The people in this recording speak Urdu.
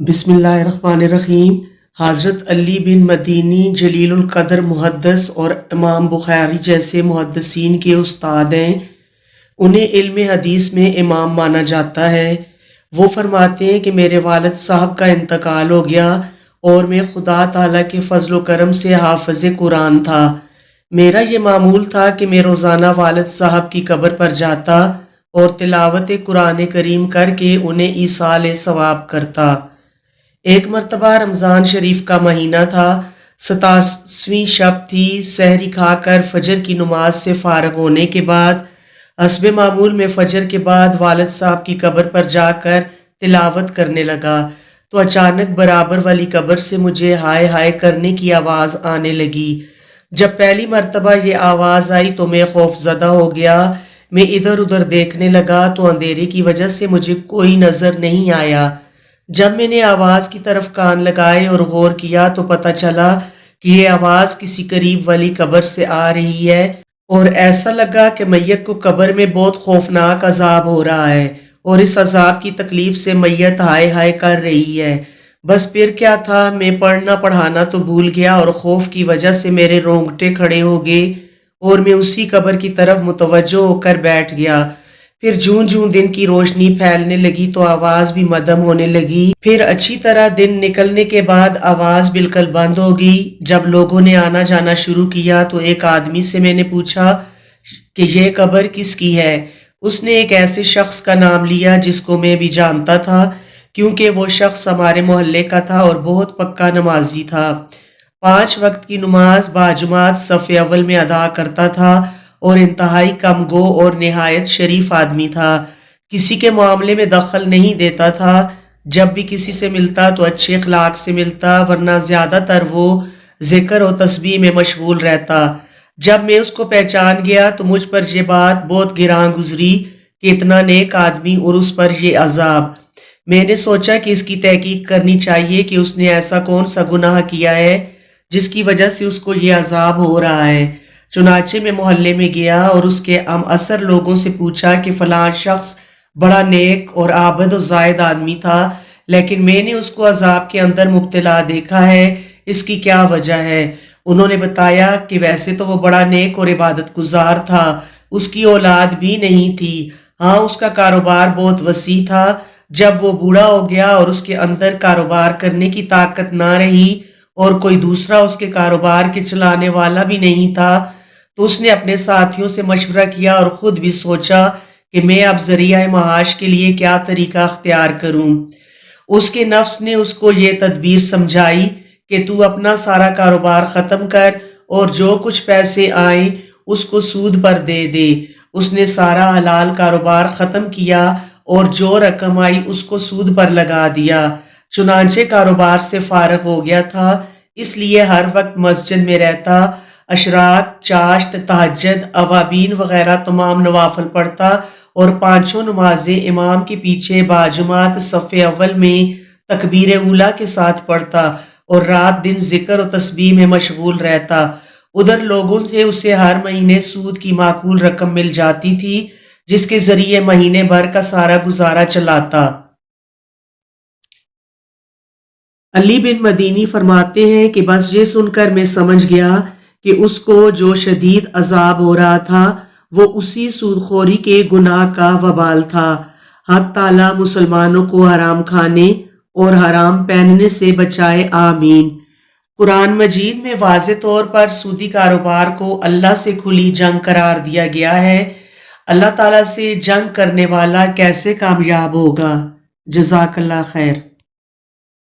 بسم اللہ الرحمن الرحیم۔ حضرت علی بن مدینی جلیل القدر محدث اور امام بخاری جیسے محدثین کے استاد ہیں۔ انہیں علم حدیث میں امام مانا جاتا ہے۔ وہ فرماتے ہیں کہ میرے والد صاحب کا انتقال ہو گیا اور میں خدا تعالیٰ کے فضل و کرم سے حافظ قرآن تھا۔ میرا یہ معمول تھا کہ میں روزانہ والد صاحب کی قبر پر جاتا اور تلاوت قرآن کریم کر کے انہیں ایصال ثواب کرتا۔ ایک مرتبہ رمضان شریف کا مہینہ تھا، 27ویں شب تھی۔ سحری کھا کر فجر کی نماز سے فارغ ہونے کے بعد حسب معمول میں فجر کے بعد والد صاحب کی قبر پر جا کر تلاوت کرنے لگا تو اچانک برابر والی قبر سے مجھے ہائے ہائے کرنے کی آواز آنے لگی۔ جب پہلی مرتبہ یہ آواز آئی تو میں خوف زدہ ہو گیا۔ میں ادھر ادھر دیکھنے لگا تو اندھیرے کی وجہ سے مجھے کوئی نظر نہیں آیا۔ جب میں نے آواز کی طرف کان لگائے اور غور کیا تو پتہ چلا کہ یہ آواز کسی قریب والی قبر سے آ رہی ہے اور ایسا لگا کہ میت کو قبر میں بہت خوفناک عذاب ہو رہا ہے اور اس عذاب کی تکلیف سے میت ہائے ہائے کر رہی ہے۔ بس پھر کیا تھا، میں پڑھنا پڑھانا تو بھول گیا اور خوف کی وجہ سے میرے رونگٹے کھڑے ہو گئے اور میں اسی قبر کی طرف متوجہ ہو کر بیٹھ گیا۔ پھر جوں جوں دن کی روشنی پھیلنے لگی تو آواز بھی مدھم ہونے لگی۔ پھر اچھی طرح دن نکلنے کے بعد آواز بالکل بند ہو گئی۔ جب لوگوں نے آنا جانا شروع کیا تو ایک آدمی سے میں نے پوچھا کہ یہ قبر کس کی ہے۔ اس نے ایک ایسے شخص کا نام لیا جس کو میں بھی جانتا تھا، کیونکہ وہ شخص ہمارے محلے کا تھا اور بہت پکا نمازی تھا۔ 5 وقت کی نماز باجماعت صف اول میں ادا کرتا تھا اور انتہائی کم گو اور نہایت شریف آدمی تھا۔ کسی کے معاملے میں دخل نہیں دیتا تھا۔ جب بھی کسی سے ملتا تو اچھے اخلاق سے ملتا، ورنہ زیادہ تر وہ ذکر و تسبیح میں مشغول رہتا۔ جب میں اس کو پہچان گیا تو مجھ پر یہ بات بہت گراں گزری کہ اتنا نیک آدمی اور اس پر یہ عذاب۔ میں نے سوچا کہ اس کی تحقیق کرنی چاہیے کہ اس نے ایسا کون سا گناہ کیا ہے جس کی وجہ سے اس کو یہ عذاب ہو رہا ہے۔ چنانچہ میں محلے میں گیا اور اس کے ہم عصر لوگوں سے پوچھا کہ فلاں شخص بڑا نیک اور عابد و زاہد آدمی تھا، لیکن میں نے اس کو عذاب کے اندر مبتلا دیکھا ہے، اس کی کیا وجہ ہے؟ انہوں نے بتایا کہ ویسے تو وہ بڑا نیک اور عبادت گزار تھا، اس کی اولاد بھی نہیں تھی، ہاں اس کا کاروبار بہت وسیع تھا۔ جب وہ بوڑھا ہو گیا اور اس کے اندر کاروبار کرنے کی طاقت نہ رہی اور کوئی دوسرا اس کے کاروبار کے چلانے والا بھی نہیں تھا تو اس نے اپنے ساتھیوں سے مشورہ کیا اور خود بھی سوچا کہ میں اب ذریعہ معاش کے لیے کیا طریقہ اختیار کروں۔ اس کے نفس نے اس کو یہ تدبیر سمجھائی کہ تو اپنا سارا کاروبار ختم کر اور جو کچھ پیسے آئیں اس کو سود پر دے دے۔ اس نے سارا حلال کاروبار ختم کیا اور جو رقم آئی اس کو سود پر لگا دیا۔ چنانچہ کاروبار سے فارغ ہو گیا تھا، اس لیے ہر وقت مسجد میں رہتا، اشراق، چاشت، تہجد، اوابین وغیرہ تمام نوافل پڑھتا اور 5 نمازیں امام کے پیچھے باجماعت صف اول میں تکبیر اولیٰ کے ساتھ پڑھتا اور رات دن ذکر و تسبیح میں مشغول رہتا۔ ادھر لوگوں سے اسے ہر مہینے سود کی معقول رقم مل جاتی تھی جس کے ذریعے مہینے بھر کا سارا گزارا چلاتا۔ علی بن مدینی فرماتے ہیں کہ بس یہ سن کر میں سمجھ گیا کہ اس کو جو شدید عذاب ہو رہا تھا وہ اسی سود خوری کے گناہ کا وبال تھا۔ حق تعالیٰ مسلمانوں کو حرام کھانے اور حرام پہننے سے بچائے، آمین۔ قرآن مجید میں واضح طور پر سودی کاروبار کو اللہ سے کھلی جنگ قرار دیا گیا ہے۔ اللہ تعالیٰ سے جنگ کرنے والا کیسے کامیاب ہوگا؟ جزاک اللہ خیر۔